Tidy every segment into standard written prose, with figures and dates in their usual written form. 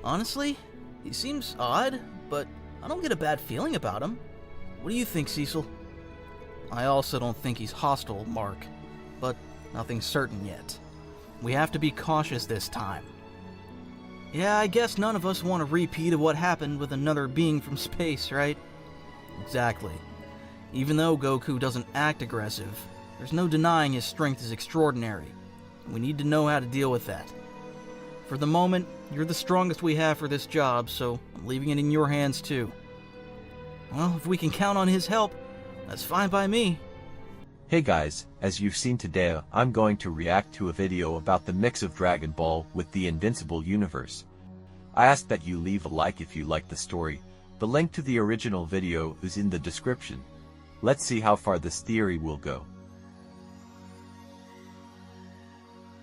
Honestly, he seems odd, but I don't get a bad feeling about him. What do you think, Cecil? I also don't think he's hostile, Mark, but nothing's certain yet. We have to be cautious this time. Yeah, I guess none of us want a repeat of what happened with another being from space, right? Exactly. Even though Goku doesn't act aggressive, there's no denying his strength is extraordinary. We need to know how to deal with that. For the moment, you're the strongest we have for this job, so I'm leaving it in your hands too. Well, if we can count on his help, that's fine by me. Hey guys, as you've seen today, I'm going to react to a video about the mix of Dragon Ball with the Invincible universe. I ask that you leave a like if you like the story. The link to the original video is in the description. Let's see how far this theory will go.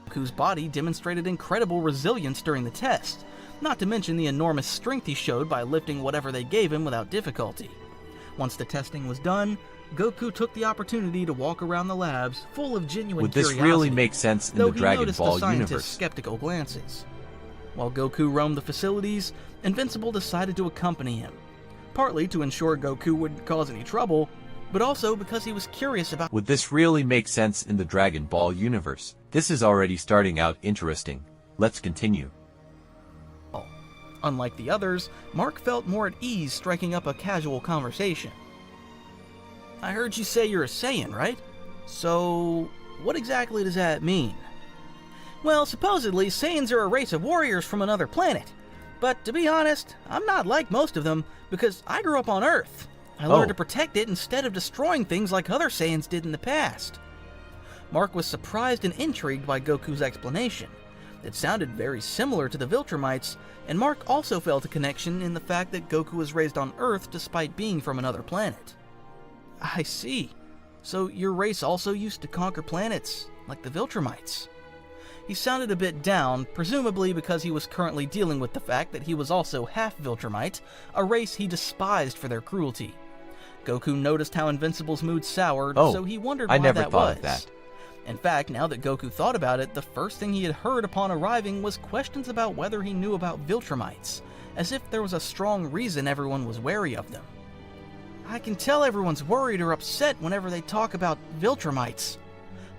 Goku's body demonstrated incredible resilience during the test, not to mention the enormous strength he showed by lifting whatever they gave him without difficulty. Once the testing was done, Goku took the opportunity to walk around the labs full of genuine curiosity. Would this really make sense in the Dragon Ball universe? Skeptical glances. While Goku roamed the facilities, Invincible decided to accompany him, partly to ensure Goku wouldn't cause any trouble, but also because he was curious about— Would this really make sense in the Dragon Ball universe? This is already starting out interesting. Let's continue. Unlike the others, Mark felt more at ease striking up a casual conversation. I heard you say you're a Saiyan, right? So, what exactly does that mean? Well, supposedly, Saiyans are a race of warriors from another planet. But to be honest, I'm not like most of them, because I grew up on Earth. I learned to protect it instead of destroying things like other Saiyans did in the past. Mark was surprised and intrigued by Goku's explanation. It sounded very similar to the Viltrumites, and Mark also felt a connection in the fact that Goku was raised on Earth despite being from another planet. I see. So your race also used to conquer planets, like the Viltrumites. He sounded a bit down, presumably because he was currently dealing with the fact that he was also half Viltrumite, a race he despised for their cruelty. Goku noticed how Invincible's mood soured, so he wondered why that was. I never thought of that. In fact, now that Goku thought about it, the first thing he had heard upon arriving was questions about whether he knew about Viltrumites, as if there was a strong reason everyone was wary of them. I can tell everyone's worried or upset whenever they talk about Viltrumites.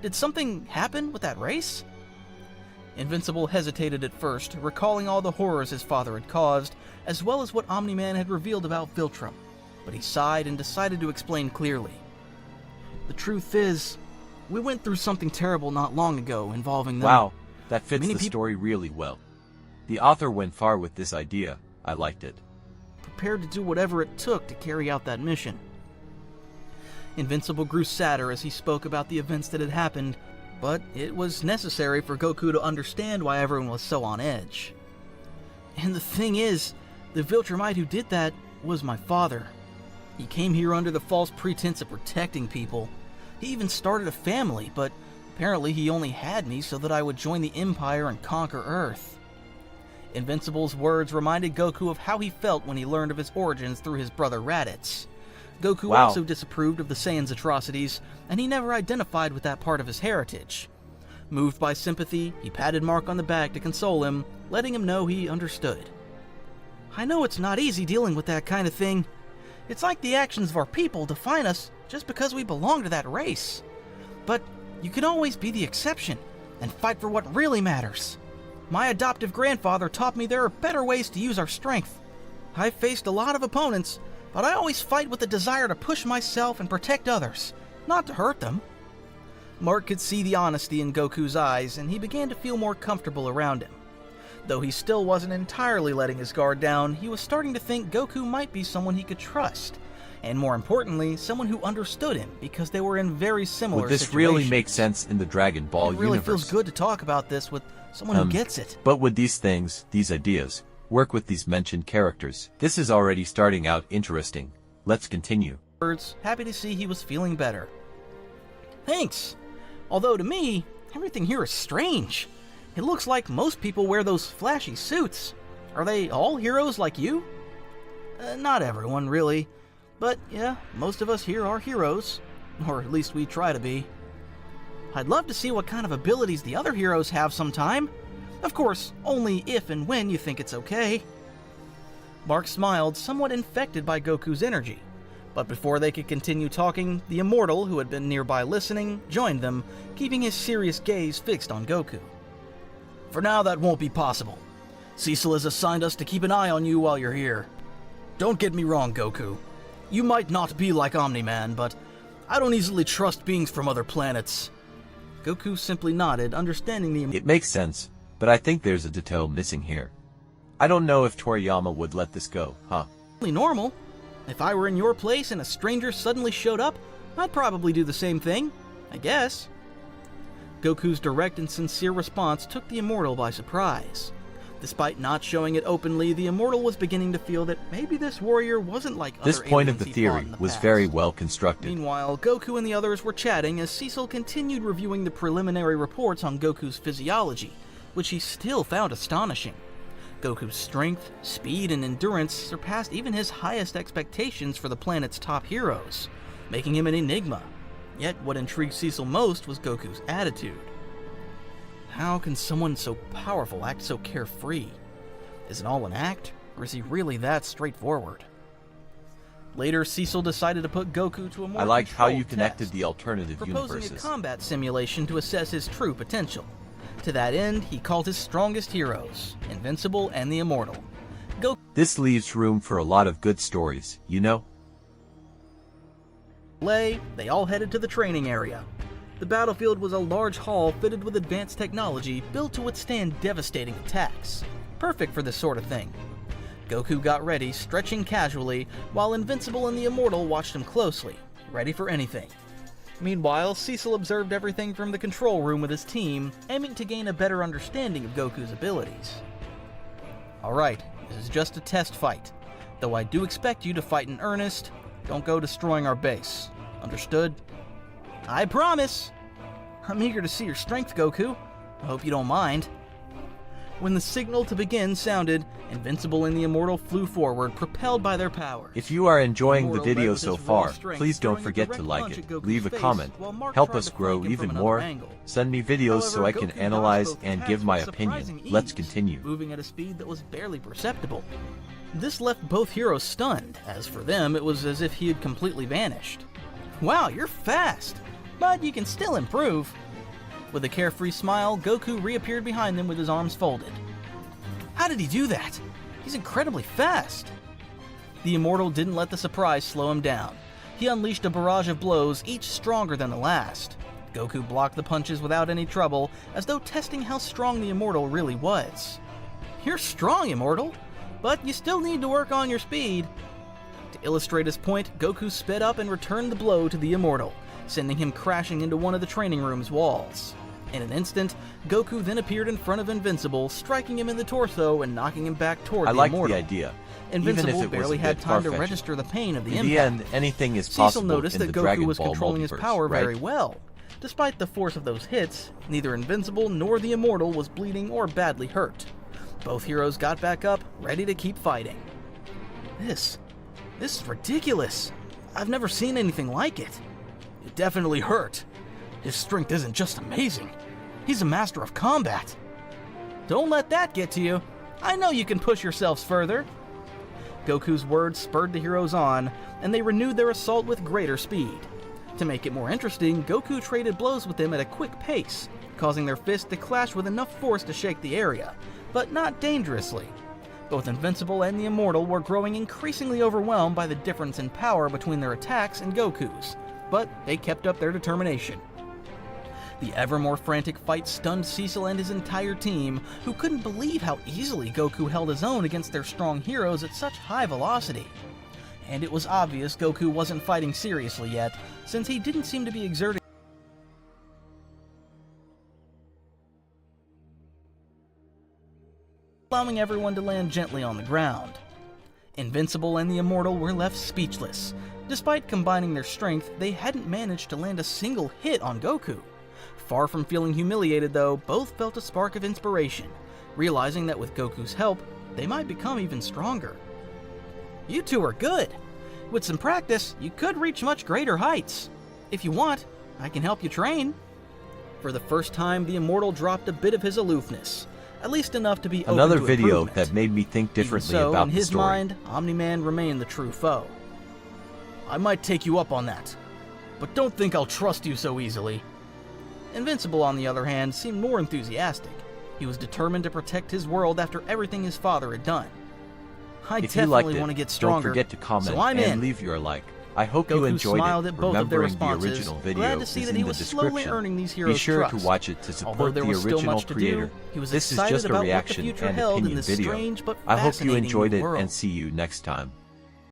Did something happen with that race? Invincible hesitated at first, recalling all the horrors his father had caused, as well as what Omni-Man had revealed about Viltrum, but he sighed and decided to explain clearly. The truth is, we went through something terrible not long ago involving them. Wow, that fits the story really well. The author went far with this idea. I liked it. Prepared to do whatever it took to carry out that mission. Invincible grew sadder as he spoke about the events that had happened, but it was necessary for Goku to understand why everyone was so on edge. And the thing is, the Viltrumite who did that was my father. He came here under the false pretense of protecting people. He even started a family, but apparently he only had me so that I would join the Empire and conquer Earth. Invincible's words reminded Goku of how he felt when he learned of his origins through his brother Raditz. Goku also disapproved of the Saiyans' atrocities, and he never identified with that part of his heritage. Moved by sympathy, he patted Mark on the back to console him, letting him know he understood. I know it's not easy dealing with that kind of thing. It's like the actions of our people define us just because we belong to that race. But you can always be the exception and fight for what really matters. My adoptive grandfather taught me there are better ways to use our strength. I've faced a lot of opponents, but I always fight with the desire to push myself and protect others, not to hurt them. Mark could see the honesty in Goku's eyes, and he began to feel more comfortable around him. Though he still wasn't entirely letting his guard down, he was starting to think Goku might be someone he could trust, and more importantly, someone who understood him, because they were in very similar situations. Would this really make sense in the Dragon Ball universe? It really feels good to talk about this with someone who gets it. But would these things, these ideas, work with these mentioned characters? This is already starting out interesting. Let's continue. Happy to see he was feeling better. Thanks. Although to me, everything here is strange. It looks like most people wear those flashy suits. Are they all heroes like you? Not everyone, really. But yeah, most of us here are heroes. Or at least we try to be. I'd love to see what kind of abilities the other heroes have sometime. Of course, only if and when you think it's okay. Mark smiled, somewhat infected by Goku's energy. But before they could continue talking, the Immortal, who had been nearby listening, joined them, keeping his serious gaze fixed on Goku. For now, that won't be possible. Cecil has assigned us to keep an eye on you while you're here. Don't get me wrong, Goku. You might not be like Omni-Man, but I don't easily trust beings from other planets. Goku simply nodded, understanding the... It makes sense, but I think there's a detail missing here. I don't know if Toriyama would let this go, huh? Normal. If I were in your place and a stranger suddenly showed up, I'd probably do the same thing, I guess. Goku's direct and sincere response took the Immortal by surprise. Despite not showing it openly, the Immortal was beginning to feel that maybe this warrior wasn't like other This point of aliens the he theory fought in the was past. very well constructed. Meanwhile, Goku and the others were chatting as Cecil continued reviewing the preliminary reports on Goku's physiology, which he still found astonishing. Goku's strength, speed, and endurance surpassed even his highest expectations for the planet's top heroes, making him an enigma. Yet what intrigued Cecil most was Goku's attitude. How can someone so powerful act so carefree? Is it all an act, or is he really that straightforward? Later, Cecil decided to put Goku to a more I liked how you controlled connected test, the alternative proposing universes. a combat simulation to assess his true potential. To that end, he called his strongest heroes, Invincible and the Immortal. This leaves room for a lot of good stories, you know? They all headed to the training area. The battlefield was a large hall fitted with advanced technology built to withstand devastating attacks. Perfect for this sort of thing. Goku got ready, stretching casually, while Invincible and the Immortal watched him closely, ready for anything. Meanwhile, Cecil observed everything from the control room with his team, aiming to gain a better understanding of Goku's abilities. Alright, this is just a test fight. Though I do expect you to fight in earnest, don't go destroying our base. Understood? I promise! I'm eager to see your strength, Goku. I hope you don't mind. When the signal to begin sounded, Invincible and the Immortal flew forward, propelled by their power. If you are enjoying the Immortal video led with so his raw far, strength, please don't throwing a forget to direct like punch it, at Goku's leave a face, comment, while Mark help tried us to grow flank him even from more, another angle. send me videos so However, I can Goku analyze dodged both and attacks give my with opinion. surprising Let's ease, continue. moving at a speed that was barely perceptible. This left both heroes stunned. As for them, it was as if he had completely vanished. Wow, you're fast! But you can still improve. With a carefree smile, Goku reappeared behind them with his arms folded. How did he do that? He's incredibly fast! The Immortal didn't let the surprise slow him down. He unleashed a barrage of blows, each stronger than the last. Goku blocked the punches without any trouble, as though testing how strong the Immortal really was. You're strong, Immortal, but you still need to work on your speed. To illustrate his point, Goku sped up and returned the blow to the Immortal, sending him crashing into one of the training room's walls. In an instant, Goku then appeared in front of Invincible, striking him in the torso and knocking him back toward I the liked Immortal. the idea, Invincible even if it was barely a had bit time to far-fetched. register the pain of the In impact. the end, anything is Cecil possible noticed in that the Goku Dragon was Ball controlling his multiverse, power right? very well. Despite the force of those hits, neither Invincible nor the Immortal was bleeding or badly hurt. Both heroes got back up, ready to keep fighting. This is ridiculous. I've never seen anything like it. It definitely hurt. His strength isn't just amazing. He's a master of combat. Don't let that get to you. I know you can push yourselves further. Goku's words spurred the heroes on, and they renewed their assault with greater speed. To make it more interesting, Goku traded blows with them at a quick pace, causing their fists to clash with enough force to shake the area, but not dangerously. Both Invincible and the Immortal were growing increasingly overwhelmed by the difference in power between their attacks and Goku's, but they kept up their determination. The ever more frantic fight stunned Cecil and his entire team, who couldn't believe how easily Goku held his own against their strong heroes at such high velocity. And it was obvious Goku wasn't fighting seriously yet, since he didn't seem to be exerting allowing everyone to land gently on the ground. Invincible and the Immortal were left speechless. Despite combining their strength, they hadn't managed to land a single hit on Goku. Far from feeling humiliated though, both felt a spark of inspiration, realizing that with Goku's help, they might become even stronger. You two are good. With some practice, you could reach much greater heights. If you want, I can help you train. For the first time, the Immortal dropped a bit of his aloofness. at least enough to be open Another to video improvement. that made me think differently Even so, about in the his story. mind, Omni-Man remained the true foe. I might take you up on that, but don't think I'll trust you so easily. Invincible, on the other hand, seemed more enthusiastic. He was determined to protect his world after everything his father had done. I If you liked definitely it, want to get don't stronger, forget to comment so I'm and in. leave your like. I hope you Goku enjoyed smiled it. at both of their Remembering the responses, original video glad to see is that in he the was slowly description. earning these Be heroes' sure trust. to watch it to Although support there the was still original much to creator. do, he was This is excited just a about what the reaction future and held in opinion this video. strange but I hope you fascinating enjoyed new it world. and see you next time.